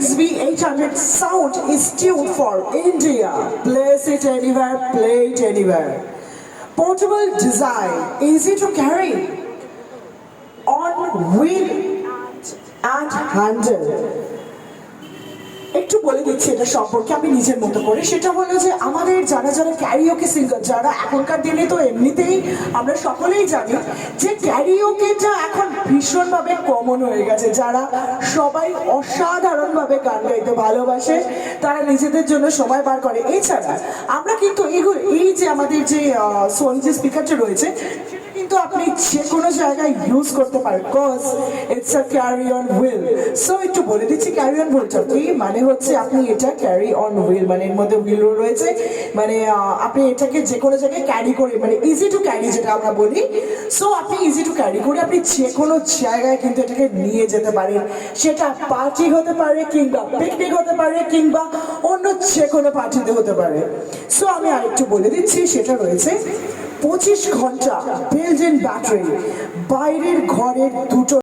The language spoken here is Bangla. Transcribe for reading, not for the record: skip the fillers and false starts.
XB800 sound is tuned for India. Place it anywhere, play it anywhere. Portable design, easy to carry, on wheel and handle. একটু বলে দিচ্ছি এটা সম্পর্কে আমি নিজের মতো করে, সেটা হলো যে আমাদের যারা যারা ক্যারিওকে সিঙ্গার, যারা এখনকার দিনে তো এমনিতেই আমরা সকলেই জানি যে ক্যারিওকেটা এখন ভীষণভাবে কমন হয়ে গেছে। যারা সবাই অসাধারণভাবে গান গাইতে ভালোবাসে, তারা নিজেদের জন্য সময় বার করে। এছাড়া আমরা কিন্তু এই যে আমাদের যে সোনি যে স্পিকারটা রয়েছে, কিন্তু আপনি যে কোনো জায়গায় ইউজ করতে পারেন, cause it's a carry on wheel. So একটু বলে দিচ্ছি ক্যারি অন হুইলটা কি মানে হচ্ছে, আপনি এটা ক্যারি অন হুইল মানে এর মধ্যে হুইলও রয়েছে, মানে আপনি এটাকে যে কোনো জায়গায় ক্যারি করে, মানে ইজি টু ক্যারি যেটা আমরা বলি। সো আপনি ইজি টু ক্যারি করে আপনি যে কোনো জায়গায় কিন্তু এটাকে নিয়ে যেতে পারেন। সেটা পার্টি হতে পারে, কিংবা পিকনিক হতে পারে, কিংবা অন্য যে কোনো পার্টিতে হতে পারে। সো আমি আরেকটু বলে দিচ্ছি, সেটা রয়েছে 25 ঘন্টা বিল্ট ইন ব্যাটারি, বাইরের ঘরের দুটো